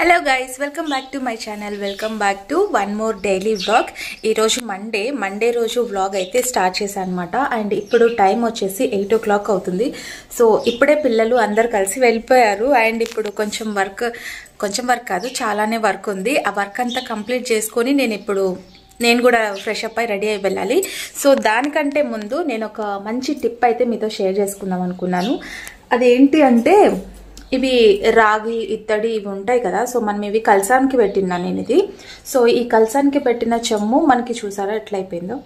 Hello guys, welcome back to my channel. Welcome back to one more daily vlog. ఈరోజు Monday రోజు vlog అయితే start చేశాను అనమాట. And ఇప్పుడు టైం వచ్చేసి 8 o'clock అవుతుంది. సో ఇప్పుడే పిల్లలు అందరు కలిసి వెళ్ళిపోయారు. అండ్ ఇప్పుడు కొంచెం వర్క్ కాదు, చాలానే వర్క్ ఉంది. ఆ వర్క్ అంతా కంప్లీట్ చేసుకొని నేను కూడా ఫ్రెష్ అప్ అయి రెడీ అయి వెళ్ళాలి. సో దానికంటే ముందు నేను ఒక మంచి టిప్ అయితే మీతో షేర్ చేసుకుందాం అనుకున్నాను. అదేంటి అంటే, ఇవి రాగి ఇత్తడి ఇవి ఉంటాయి కదా. సో మనం ఇవి కలసానికి పెట్టినా నేను ఇది. సో ఈ కలసానికి పెట్టిన చెమ్ము మనకి చూసారా ఎట్లా అయిపోయిందో,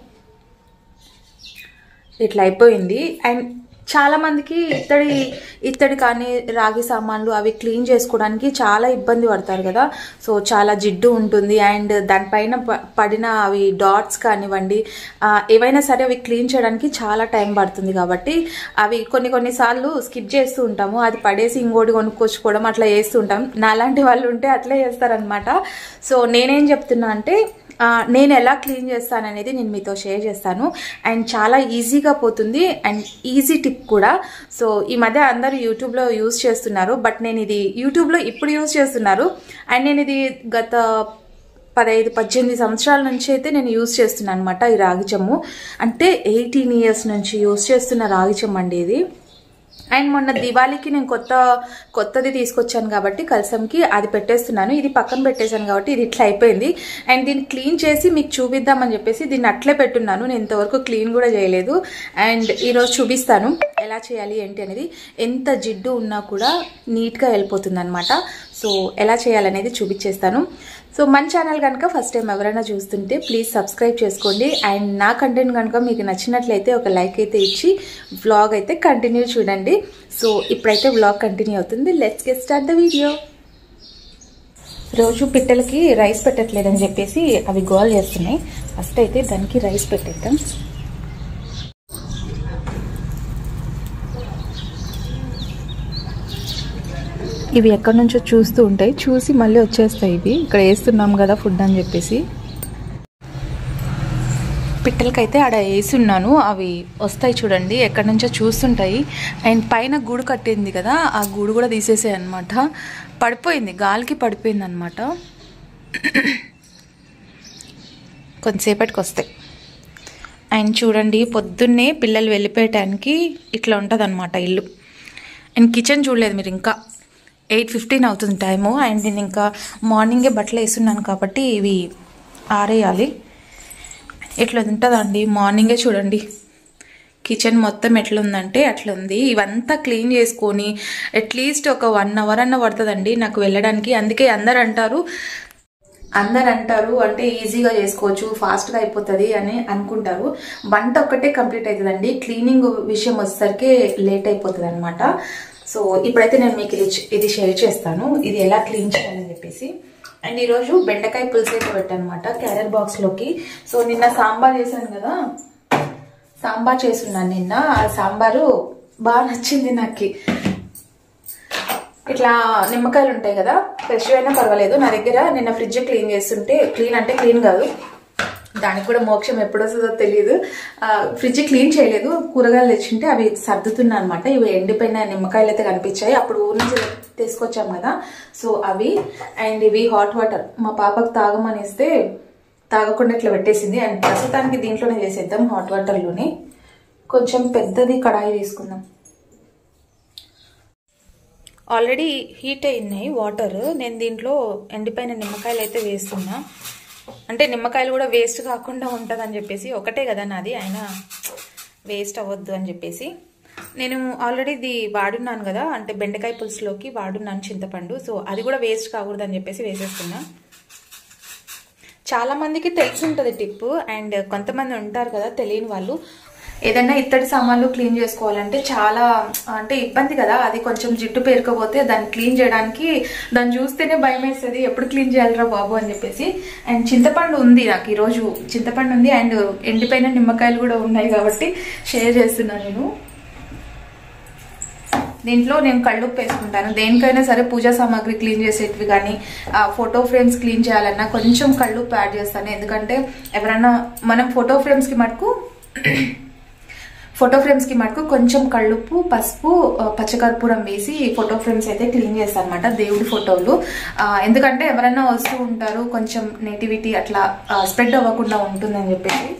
ఇట్లా అయిపోయింది. అండ్ చాలా మందికి ఇత్తడి కానీ రాగి సామాన్లు అవి క్లీన్ చేసుకోవడానికి చాలా ఇబ్బంది పడతారు కదా. సో చాలా జిడ్డు ఉంటుంది. అండ్ దానిపైన పడిన అవి డాట్స్ కానివ్వండి, ఏవైనా సరే అవి క్లీన్ చేయడానికి చాలా టైం పడుతుంది. కాబట్టి అవి కొన్నిసార్లు స్కిప్ చేస్తూ ఉంటాము. అది పడేసి ఇంకోటి కొనుక్కొచ్చుకోవడం అట్లా చేస్తూ ఉంటాం. నాలాంటి వాళ్ళు ఉంటే అట్లే చేస్తారనమాట. సో నేనేం చెప్తున్నా అంటే, నేను ఎలా క్లీన్ చేస్తాననేది నేను మీతో షేర్ చేస్తాను. అండ్ చాలా ఈజీగా పోతుంది. అండ్ ఈజీ టిప్ కూడా. సో ఈ మధ్య అందరూ యూట్యూబ్లో యూజ్ చేస్తున్నారు. బట్ నేను ఇది యూట్యూబ్లో ఇప్పుడు యూజ్ చేస్తున్నారు. అండ్ నేను ఇది గత 15-18 సంవత్సరాల నుంచి అయితే నేను యూజ్ చేస్తున్నాను అనమాట. ఈ రాగి చెమ్ము అంటే 18 years నుంచి యూజ్ చేస్తున్న రాగి చెమ్ము అండి ఇది. అండ్ మొన్న దివాళీకి నేను కొత్తది తీసుకొచ్చాను కాబట్టి కలసంకి అది పెట్టేస్తున్నాను. ఇది పక్కన పెట్టేశాను కాబట్టి ఇది ఇట్లా అయిపోయింది. అండ్ దీన్ని క్లీన్ చేసి మీకు చూపిద్దామని చెప్పేసి దీన్ని అట్లే పెట్టున్నాను. నేను ఇంతవరకు క్లీన్ కూడా చేయలేదు. అండ్ ఈరోజు చూపిస్తాను ఎలా చేయాలి ఏంటి అనేది. ఎంత జిడ్డు ఉన్నా కూడా నీట్గా వెళ్ళిపోతుంది అనమాట. సో ఎలా చేయాలనేది చూపించేస్తాను. సో మన ఛానల్ కనుక ఫస్ట్ టైం ఎవరైనా చూస్తుంటే ప్లీజ్ సబ్స్క్రైబ్ చేసుకోండి. అండ్ నా కంటెంట్ కనుక మీకు నచ్చినట్లయితే ఒక లైక్ అయితే ఇచ్చి వ్లాగ్ అయితే కంటిన్యూ చూడండి. సో ఇప్పుడైతే వ్లాగ్ కంటిన్యూ అవుతుంది. Let's get start the video. రోజు పిట్టలకి రైస్ పెట్టట్లేదని చెప్పేసి అవి గోల్ చేస్తున్నాయి. ఫస్ట్ అయితే దానికి రైస్ పెట్టేద్దాం. ఇవి ఎక్కడి నుంచో చూస్తూ ఉంటాయి, చూసి మళ్ళీ వచ్చేస్తాయి. ఇవి ఇక్కడ వేస్తున్నాం కదా ఫుడ్ అని చెప్పేసి. పిట్టలకైతే ఆడ వేసున్నాను, అవి వస్తాయి చూడండి, ఎక్కడి నుంచో చూస్తుంటాయి. అండ్ పైన గూడు కట్టింది కదా, ఆ గూడు కూడా తీసేసాయి అనమాట. పడిపోయింది, గాలికి పడిపోయింది అనమాట. కొంతసేపటికి వస్తాయి. అండ్ చూడండి, పొద్దున్నే పిల్లలు వెళ్ళిపోయటానికి ఇట్లా ఉంటుంది అనమాట ఇల్లు. అండ్ కిచెన్ చూడలేదు మీరు, ఇంకా 8:15 అవుతుంది టైము. అండ్ నేను ఇంకా మార్నింగే బట్టలు వేస్తున్నాను కాబట్టి ఇవి ఆరేయాలి. ఎట్లా ఉంటుందండి మార్నింగే చూడండి కిచెన్ మొత్తం ఎట్లుందంటే అట్లా ఉంది. ఇవంతా క్లీన్ చేసుకొని అట్లీస్ట్ ఒక 1 hour అన్న పడుతుందండి నాకు వెళ్ళడానికి. అందుకే అందరు అంటారు అంటే ఈజీగా చేసుకోవచ్చు, ఫాస్ట్గా అయిపోతుంది అని అనుకుంటారు. వంట ఒక్కటే కంప్లీట్ అవుతుందండి, క్లీనింగ్ విషయం వచ్చేసరికి లేట్ అయిపోతుంది అనమాట. సో ఇప్పుడైతే నేను మీకు ఇది షేర్ చేస్తాను, ఇది ఎలా క్లీన్ చేయాలని చెప్పేసి. అండ్ ఈరోజు బెండకాయ పులుసు అయితే పెట్టాను అనమాట క్యారియర్ బాక్స్లోకి. సో నిన్న సాంబార్ చేశాను కదా, సాంబార్ చేసున్నాను నిన్న. ఆ సాంబారు బాగా నచ్చింది నాకు. ఇట్లా నిమ్మకాయలు ఉంటాయి కదా, ఫ్రెష్ అయినా పర్వాలేదు. నా దగ్గర నిన్న ఫ్రిడ్జ్ క్లీన్ చేస్తుంటే, క్లీన్ కాదు, దానికి కూడా మోక్షం ఎప్పుడు వస్తుందో తెలియదు, ఫ్రిడ్జ్ క్లీన్ చేయలేదు. కూరగాయలు తెచ్చింటే అవి సర్దుతున్నా అనమాట. ఇవి ఎండిపోయిన నిమ్మకాయలు అయితే కనిపించాయి, అప్పుడు ఊరి నుంచి తీసుకొచ్చాం కదా. సో అవి. అండ్ ఇవి హాట్ వాటర్ మా పాపకు తాగమనిస్తే తాగకుండా ఇట్లా పెట్టేసింది. అండ్ ప్రస్తుతానికి దీంట్లోనే చేసేద్దాం, హాట్ వాటర్లోనే. కొంచెం పెద్దది కడాయి తీసుకుందాం. ఆల్రెడీ హీట్ అయినాయి వాటర్. నేను దీంట్లో ఎండిపోయిన నిమ్మకాయలు అయితే వేస్తున్నా. అంటే నిమ్మకాయలు కూడా వేస్ట్ కాకుండా ఉంటుందని చెప్పేసి, ఒకటే కదా నాది, అయినా వేస్ట్ అవ్వద్దు అని చెప్పేసి నేను ఆల్రెడీ ఇది వాడున్నాను కదా, అంటే బెండకాయ పులుసులోకి వాడున్నాను చింతపండు. సో అది కూడా వేస్ట్ కాకూడదు అని చెప్పేసి వేసేస్తున్నా. చాలా మందికి తెలిసి ఉంటుంది టిప్. అండ్ కొంతమంది ఉంటారు కదా తెలియని వాళ్ళు. ఏదైనా ఇత్తడి సామాన్లు క్లీన్ చేసుకోవాలంటే చాలా అంటే ఇబ్బంది కదా. అది కొంచెం జిడ్డు పేరుకపోతే దాన్ని క్లీన్ చేయడానికి దాన్ని చూస్తేనే భయం వేస్తుంది, ఎప్పుడు క్లీన్ చేయాలరా బాబు అని చెప్పేసి. అండ్ చింతపండు ఉంది నాకు, ఈరోజు చింతపండు ఉంది. అండ్ ఎండిపోయిన నిమ్మకాయలు కూడా ఉన్నాయి కాబట్టి షేర్ చేస్తున్నాను నేను. దీంట్లో నేను కళ్ళుప్పు వేసుకుంటాను. దేనికైనా సరే పూజా సామాగ్రి క్లీన్ చేసేటివి కానీ, ఫోటో ఫ్రేమ్స్ క్లీన్ చేయాలన్నా కొంచెం కళ్ళుప్పు యాడ్ చేస్తాను. ఎందుకంటే ఎవరైనా మనం ఫోటో ఫ్రేమ్స్కి మటుకు ఫోటో ఫ్రేమ్స్కి మటుకు కొంచెం కళ్ళుప్పు, పసుపు, పచ్చకర్పూరం వేసి ఫోటో ఫ్రేమ్స్ అయితే క్లీన్ చేస్తాను అనమాట, దేవుడి ఫోటోలు. ఎందుకంటే ఎవరైనా వస్తూ ఉంటారు, కొంచెం నెగిటివిటీ అట్లా స్ప్రెడ్ అవ్వకుండా ఉంటుందని చెప్పేసి.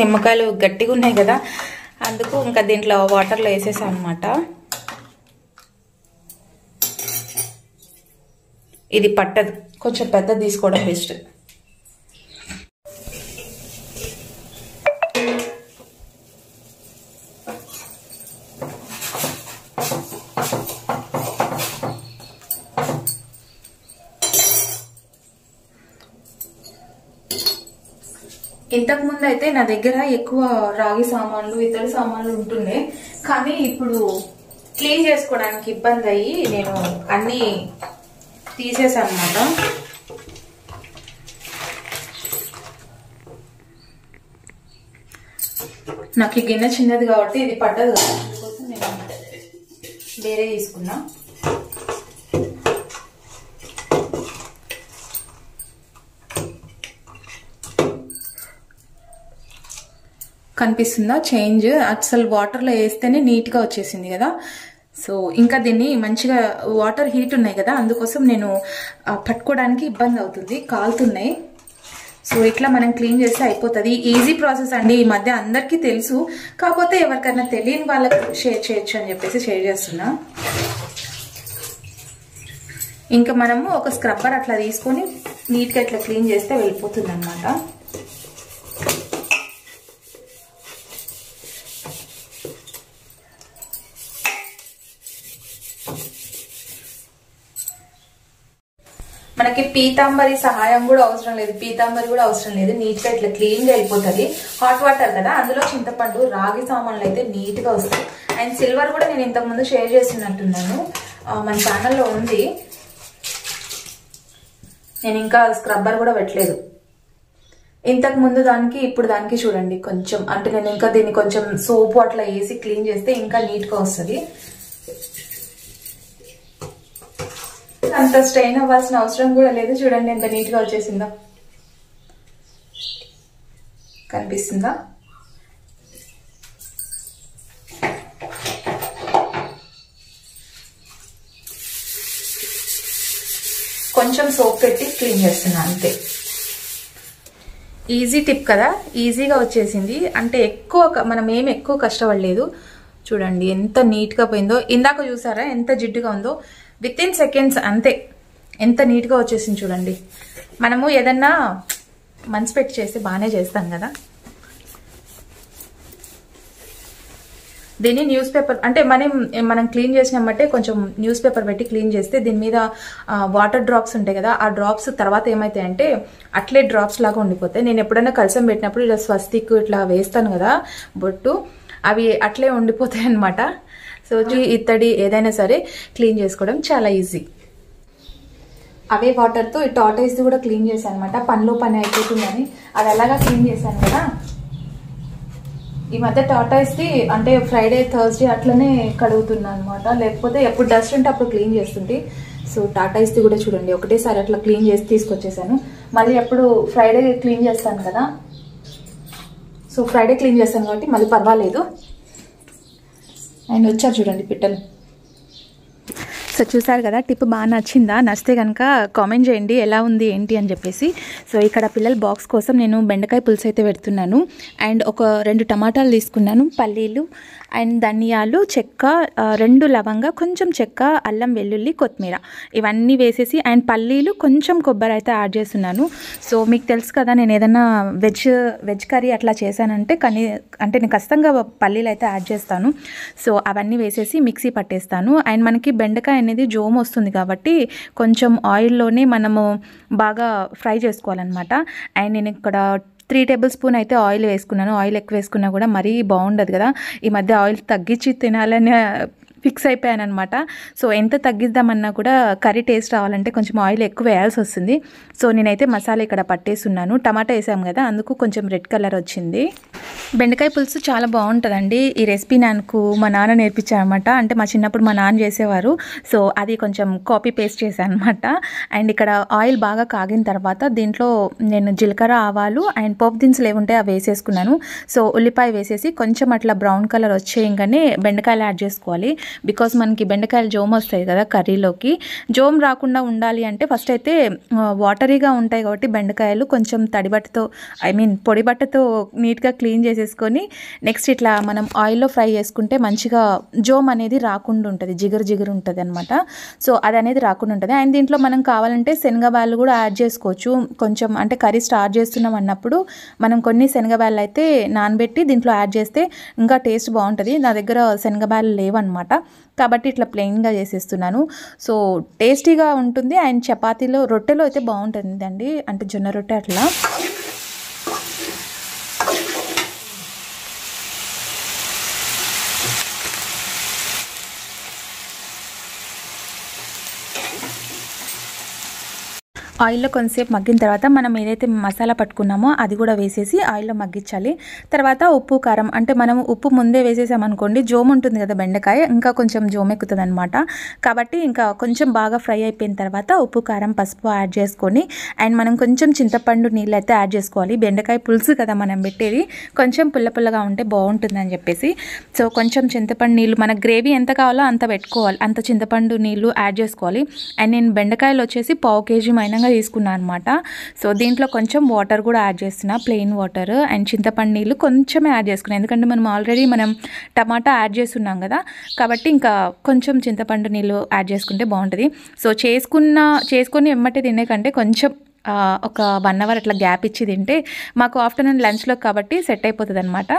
నిమ్మకాయలు గట్టిగా ఉన్నాయి కదా, అందుకు ఇంకా దీంట్లో వాటర్లో వేసేసాం అనమాట. ఇది పట్టదు, కొంచెం పెద్దది తీసుకోవడం బెస్ట్. ఇంతకు ముందు అయితే నా దగ్గర ఎక్కువ రాగి సామాన్లు, ఇతర సామాన్లు ఉంటుండే, కానీ ఇప్పుడు క్లీన్ చేసుకోవడానికి ఇబ్బంది అయ్యి నేను అన్ని తీసేసాను అన్నమాట. నాకు ఈ గిన్నె చిన్నది కాబట్టి ఇది పడ్డదు కదా, అందుకోసం నేను వేరే తీసుకున్నా. కనిపిస్తుందా చేంజ్? అసలు వాటర్లో వేస్తేనే నీట్గా వచ్చేసింది కదా. సో ఇంకా దీన్ని మంచిగా వాటర్ హీట్ ఉన్నాయి కదా, అందుకోసం నేను పట్టుకోవడానికి ఇబ్బంది అవుతుంది, కాలుతున్నాయి. సో ఇట్లా మనం క్లీన్ చేస్తే అయిపోతుంది. ఈజీ ప్రాసెస్ అండి, ఈ మధ్య అందరికీ తెలుసు, కాకపోతే ఎవరికైనా తెలియని వాళ్ళకి షేర్ చేయొచ్చు అని చెప్పేసి షేర్ చేస్తున్నా. ఇంకా మనము ఒక స్క్రబ్బర్ అట్లా తీసుకొని నీట్గా ఇట్లా క్లీన్ చేస్తే వెళ్ళిపోతుంది అనమాట. మనకి పీతాంబరి సహాయం కూడా అవసరం లేదు, పీతాంబరి కూడా అవసరం లేదు, నీట్ గా ఇట్లా క్లీన్ గా వెళ్ళిపోతుంది. హాట్ వాటర్ కదా, అందులో చింతపండు, రాగి సామాన్లు అయితే నీట్ గా వస్తాయి. అండ్ సిల్వర్ కూడా నేను ఇంతకు ముందు షేర్ చేసినట్టున్నాను, మన ఛానల్లో ఉంది. నేను ఇంకా స్క్రబ్బర్ కూడా పెట్టలేదు. ఇంతకు ముందు దానికి ఇప్పుడు దానికి చూడండి కొంచెం, అంటే నేను ఇంకా దీన్ని కొంచెం సోపు అట్లా వేసి క్లీన్ చేస్తే ఇంకా నీట్ గా వస్తుంది. అంత స్ట్రెయిన్ అవ్వాల్సిన అవసరం కూడా లేదు. చూడండి ఎంత నీట్ గా వచ్చేసిందో, కనిపిస్తుందా? కొంచెం సోప్ పెట్టి క్లీన్ చేస్తున్నా అంతే. ఈజీ టిప్ కదా, ఈజీగా వచ్చేసింది. అంటే మనం ఏం ఎక్కువ కష్టపడలేదు. చూడండి ఎంత నీట్ గా పోయిందో. ఇందాక చూసారా ఎంత జిడ్డుగా ఉందో, విత్ ఇన్ సెకండ్స్ అంతే ఎంత నీట్ గా వచ్చేసింది చూడండి. మనము ఏదన్నా మనసు పెట్టి చేస్తే బాగానే చేస్తాం కదా. దీన్ని న్యూస్ పేపర్, అంటే మనం క్లీన్ చేసినామంటే కొంచెం న్యూస్ పేపర్ పెట్టి క్లీన్ చేస్తే దీని మీద వాటర్ డ్రాప్స్ ఉంటాయి కదా, ఆ డ్రాప్స్ తర్వాత ఏమైతాయంటే అట్లే డ్రాప్స్ లాగా ఉండిపోతాయి. నేను ఎప్పుడైనా కలసం పెట్టినప్పుడు ఇలా స్వస్తిక్ ఇట్లా వేస్తాను కదా బొట్టు, అవి అట్లే ఉండిపోతాయి అనమాట. సో ఇత్తడి ఏదైనా సరే క్లీన్ చేసుకోవడం చాలా ఈజీ. అవే వాటర్తో ఈ టార్టైస్ది కూడా క్లీన్ చేశాను అనమాట, పనిలో పని అయిపోతుందని. అది అలాగా క్లీన్ చేశాను కదా. ఈ మధ్య టార్టైస్ది అంటే ఫ్రైడే, థర్స్డే అట్లనే కడుగుతున్నాను అనమాట, లేకపోతే ఎప్పుడు డస్ట్ ఉంటే అప్పుడు క్లీన్ చేస్తుంటే. సో టార్టైస్ది కూడా చూడండి ఒకటేసారి అట్లా క్లీన్ చేసి తీసుకొచ్చేసాను. మళ్ళీ ఎప్పుడు ఫ్రైడే క్లీన్ చేస్తాను కదా, సో ఫ్రైడే క్లీన్ చేస్తాను కాబట్టి మళ్ళీ పర్వాలేదు. ఆయన వచ్చారు చూడండి పిట్టలు. సో చూసారు కదా, టిప్ బాగా నచ్చిందా? నచ్చితే కనుక కామెంట్ చేయండి ఎలా ఉంది ఏంటి అని చెప్పేసి. సో ఇక్కడ పిల్లల బాక్స్ కోసం నేను బెండకాయ పులుసు అయితే పెడుతున్నాను. అండ్ ఒక 2 టమాటాలు తీసుకున్నాను, పల్లీలు అండ్ ధనియాలు, చెక్క, 2 లవంగా, కొంచెం చెక్క, అల్లం, వెల్లుల్లి, కొత్తిమీర ఇవన్నీ వేసేసి, అండ్ పల్లీలు, కొంచెం కొబ్బరి అయితే యాడ్ చేస్తున్నాను. సో మీకు తెలుసు కదా, నేను ఏదైనా వెజ్ కర్రీ అట్లా చేశానంటే అంటే నేను ఖచ్చితంగా పల్లీలు అయితే యాడ్ చేస్తాను. సో అవన్నీ వేసేసి మిక్సీ పట్టేస్తాను. అండ్ మనకి బెండకాయ అనేది జోమ్ వస్తుంది కాబట్టి కొంచెం ఆయిల్లోనే మనము బాగా ఫ్రై చేసుకోవాలన్నమాట. అండ్ నేను ఇక్కడ 3 టేబుల్ స్పూన్ అయితే ఆయిల్ వేసుకున్నాను. ఆయిల్ ఎక్కువ వేసుకున్నా కూడా మరీ బాగుండదు కదా, ఈ మధ్య ఆయిల్ తగ్గించి తినాలని ఫిక్స్ అయిపోయాను అనమాట. సో ఎంత తగ్గిద్దామన్నా కూడా కర్రీ టేస్ట్ రావాలంటే కొంచెం ఆయిల్ ఎక్కువ వేయాల్సి వస్తుంది. సో నేనైతే మసాలా ఇక్కడ పట్టేస్తున్నాను. టమాటా వేసాం కదా, అందుకు కొంచెం రెడ్ కలర్ వచ్చింది. బెండకాయ పులుసు చాలా బాగుంటుందండి. ఈ రెసిపీ నాకు మా నాన్న నేర్పించారనమాట. అంటే మా చిన్నప్పుడు మా నాన్న చేసేవారు. సో అది కొంచెం కాపీ పేస్ట్ చేశాను అనమాట. అండ్ ఇక్కడ ఆయిల్ బాగా కాగిన తర్వాత దీంట్లో నేను జీలకర్ర, ఆవాలు అండ్ పోపు దినుసులు ఏముంటే అవి వేసేసుకున్నాను. సో ఉల్లిపాయ వేసేసి కొంచెం అట్లా బ్రౌన్ కలర్ వచ్చేయంగానే బెండకాయలు యాడ్ చేసుకోవాలి. బికాస్ మనకి బెండకాయలు జోమ్ వస్తాయి కదా కర్రీలోకి. జోమ్ రాకుండా ఉండాలి అంటే ఫస్ట్ అయితే వాటరీగా ఉంటాయి కాబట్టి బెండకాయలు కొంచెం తడిబట్టతో పొడి బట్టతో నీట్గా క్లీన్ చేసేసుకొని నెక్స్ట్ ఇట్లా మనం ఆయిల్లో ఫ్రై చేసుకుంటే మంచిగా జోమ్ అనేది రాకుండా ఉంటుంది, జిగురు ఉంటుంది అనమాట. సో అది అనేది రాకుండా ఉంటుంది. అండ్ దీంట్లో మనం కావాలంటే శనగబాళ్ళు కూడా యాడ్ చేసుకోవచ్చు. కొంచెం అంటే కర్రీ స్టార్ట్ చేస్తున్నాం అన్నప్పుడు మనం కొన్ని శనగబాళ్ళు అయితే నానబెట్టి దీంట్లో యాడ్ చేస్తే ఇంకా టేస్ట్ బాగుంటుంది. నా దగ్గర శనగబాళ్ళు లేవన్నమాట, కాబట్టి ఇట్లా ప్లెయిన్గా చేసేస్తున్నాను. సో టేస్టీగా ఉంటుంది. అండ్ చపాతీలో, రొట్టెలో అయితే బాగుంటుందండి, అంటే జొన్న రొట్టె అట్లా. ఆయిల్లో కొంతసేపు మగ్గిన తర్వాత మనం ఏదైతే మసాలా పట్టుకున్నామో అది కూడా వేసేసి ఆయిల్లో మగ్గించాలి. తర్వాత ఉప్పు, కారం, అంటే మనం ఉప్పు ముందే వేసేసామనుకోండి జోమ్ ఉంటుంది కదా బెండకాయ, ఇంకా కొంచెం జోమ్ ఎక్కుతుంది అనమాట. కాబట్టి ఇంకా కొంచెం బాగా ఫ్రై అయిపోయిన తర్వాత ఉప్పు, కారం, పసుపు యాడ్ చేసుకొని అండ్ మనం కొంచెం చింతపండు నీళ్ళు అయితే యాడ్ చేసుకోవాలి. బెండకాయ పులుసు కదా మనం పెట్టేది, కొంచెం పుల్లగా ఉంటే బాగుంటుందని చెప్పేసి సో కొంచెం చింతపండు నీళ్ళు, మన గ్రేవీ ఎంత కావాలో అంత పెట్టుకోవాలి, అంత చింతపండు నీళ్ళు యాడ్ చేసుకోవాలి. అండ్ నేను బెండకాయలు వచ్చేసి 1/2 kg మైనంగా తీసుకున్నాను అనమాట. సో దీంట్లో కొంచెం వాటర్ కూడా యాడ్ చేస్తున్నా, ప్లెయిన్ వాటర్. అండ్ చింతపండు నీళ్ళు కొంచెమే యాడ్ చేసుకున్నాను, ఎందుకంటే మనం ఆల్రెడీ టమాటా యాడ్ చేస్తున్నాం కదా, కాబట్టి ఇంకా కొంచెం చింతపండు నీళ్ళు యాడ్ చేసుకుంటే బాగుంటుంది. సో చేసుకొని ఎమ్మటే తినే కంటే కొంచెం ఒక 1 hour అట్లా గ్యాప్ ఇచ్చి తింటే మాకు ఆఫ్టర్నూన్ లంచ్లో కాబట్టి సెట్ అయిపోతుంది అనమాట.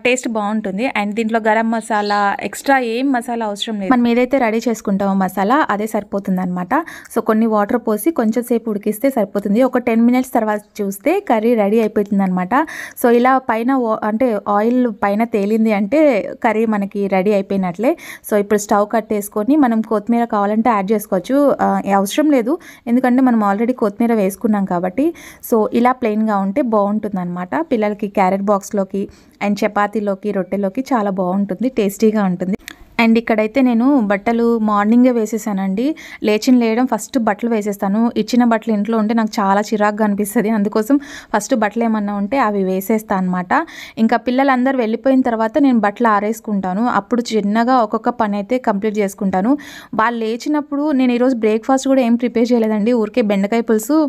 టేస్ట్ బాగుంటుంది. అండ్ దీంట్లో గరం మసాలా, ఎక్స్ట్రా ఏం మసాలా అవసరం లేదు. మనం ఏదైతే రెడీ చేసుకుంటామో మసాలా అదే సరిపోతుంది అనమాట. సో కొన్ని వాటర్ పోసి కొంచెం సేపు ఉడికిస్తే సరిపోతుంది. ఒక 10 minutes తర్వాత చూస్తే కర్రీ రెడీ అయిపోతుంది అనమాట. సో ఇలా పైన అంటే ఆయిల్ పైన తేలింది అంటే కర్రీ మనకి రెడీ అయిపోయినట్లే. సో ఇప్పుడు స్టవ్ కట్టేసుకొని మనం కొత్తిమీర కావాలంటే యాడ్ చేసుకోవచ్చు, అవసరం లేదు ఎందుకంటే మనం ఆల్రెడీ కొత్తిమీర వేసుకున్నాం కాబట్టి. సో ఇలా ప్లెయిన్గా ఉంటే బాగుంటుంది అనమాట. పిల్లలకి క్యారెట్ బాక్స్లోకి అండ్ చపాతీలోకి, రొట్టెలోకి చాలా బాగుంటుంది, టేస్టీగా ఉంటుంది. అండ్ ఇక్కడైతే నేను బట్టలు మార్నింగే వేసేసానండి. లేయడం ఫస్ట్ బట్టలు వేసేస్తాను. ఇచ్చిన బట్టలు ఇంట్లో ఉంటే నాకు చాలా చిరాగ్గా అనిపిస్తుంది, అందుకోసం ఫస్ట్ బట్టలు ఏమన్నా ఉంటే అవి వేసేస్తాను అనమాట. ఇంకా పిల్లలందరూ వెళ్ళిపోయిన తర్వాత నేను బట్టలు ఆరేసుకుంటాను. అప్పుడు చిన్నగా ఒక్కొక్క పని అయితే కంప్లీట్ చేసుకుంటాను. వాళ్ళు లేచినప్పుడు నేను ఈరోజు బ్రేక్ఫాస్ట్ కూడా ఏం ప్రిపేర్ చేయలేదండి, ఊరికే బెండకాయ పులుసు,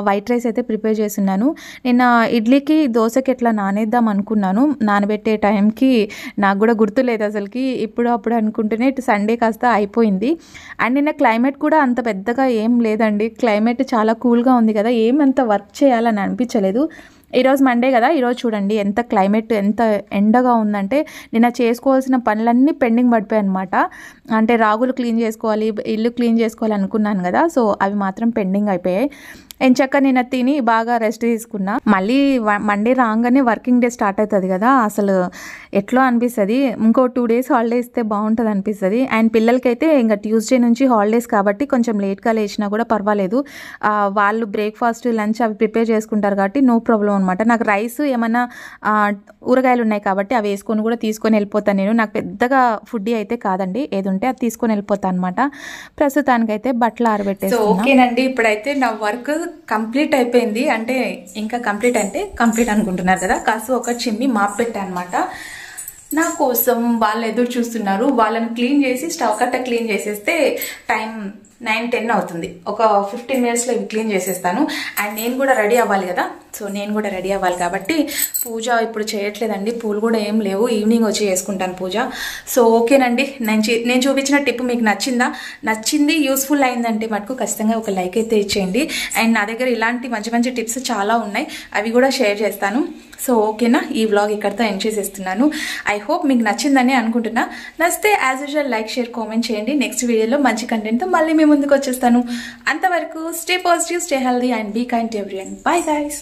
వైట్ రైస్ అయితే ప్రిపేర్ చేస్తున్నాను. నిన్న ఇడ్లీకి, దోశకి ఎట్లా నానేద్దాం అనుకున్నాను, నానబెట్టే టైంకి నాకు కూడా గుర్తులేదు అసలుకి. ఇప్పుడు అనుకుంటూనే సండే కాస్త అయిపోయింది. అండ్ నిన్న క్లైమేట్ కూడా అంత పెద్దగా ఏం లేదండి, క్లైమేట్ చాలా కూల్గా ఉంది కదా, ఏమంత వర్క్ చేయాలని అనిపించలేదు. ఈరోజు మండే కదా, ఈరోజు చూడండి ఎంత క్లైమేట్ ఎంత ఎండగా ఉందంటే నిన్న చేసుకోవాల్సిన పనులన్నీ పెండింగ్ పడిపోయాయి అనమాట. అంటే రాగులు క్లీన్ చేసుకోవాలి, ఇల్లు క్లీన్ చేసుకోవాలి అనుకున్నాను కదా, సో అవి మాత్రం పెండింగ్ అయిపోయాయి. ఎంచక్క నిన్న తిని బాగా రెస్ట్ తీసుకున్నా. మళ్ళీ మండే రాగానే వర్కింగ్ డే స్టార్ట్ అవుతుంది కదా, అసలు ఎట్లా అనిపిస్తుంది. ఇంకో 2 days హాలిడే ఇస్తే బాగుంటుంది అనిపిస్తుంది. అండ్ పిల్లలకైతే ఇంకా ట్యూస్డే నుంచి హాలిడేస్ కాబట్టి కొంచెం లేట్గా లేచినా కూడా పర్వాలేదు, వాళ్ళు బ్రేక్ఫాస్ట్, లంచ్ అవి ప్రిపేర్ చేసుకుంటారు కాబట్టి నో ప్రాబ్లం అనమాట. నాకు రైస్ ఏమన్నా ఊరగాయలు ఉన్నాయి కాబట్టి అవి వేసుకొని కూడా తీసుకొని వెళ్ళిపోతాను నేను. నాకు పెద్దగా ఫుడ్డీ అయితే కాదండి, ఏది ఉంటే అది తీసుకొని వెళ్ళిపోతాను అనమాట. ప్రస్తుతానికైతే బట్టలు ఆరబెట్టేసి. ఓకేనండి, ఇప్పుడైతే నా వర్క్ కంప్లీట్ అయిపోయింది. అంటే ఇంకా కంప్లీట్ అనుకుంటున్నారు కదా, కాస్త ఒక చిమ్మి మాప్ పెట్టా అనమాట. నా కోసం వాళ్ళు ఎదురు చూస్తున్నారు. వాళ్ళని క్లీన్ చేసి స్టవ్ కట్ట క్లీన్ చేసేస్తే టైం 9-10 అవుతుంది. ఒక 15 minutesలో ఇవి క్లీన్ చేసేస్తాను. అండ్ నేను కూడా రెడీ అవ్వాలి కదా, సో నేను కూడా రెడీ అవ్వాలి కాబట్టి పూజ ఇప్పుడు చేయట్లేదండి, పూలు కూడా ఏం లేవు, ఈవినింగ్ వచ్చి చేసుకుంటాను పూజ. సో ఓకేనండి, నేను చూపించిన టిప్ మీకు నచ్చింది, యూస్ఫుల్ అయిందంటే మటుకు ఖచ్చితంగా ఒక లైక్ అయితే ఇచ్చేయండి. అండ్ నా దగ్గర ఇలాంటి మంచి టిప్స్ చాలా ఉన్నాయి, అవి కూడా షేర్ చేస్తాను. సో ఓకేనా, ఈ వ్లాగ్ ఇక్కడితో ఎండ్ చేసేస్తున్నాను. ఐ హోప్ మీకు నచ్చిందని అనుకుంటున్నా. నచ్చితే as usual like, share, comment చేయండి. నెక్స్ట్ వీడియోలో మంచి కంటెంట్తో మళ్ళీ మీ ముందుకు వచ్చేస్తాను. అంతవరకు stay positive, stay healthy and be kind to everyone. Bye guys.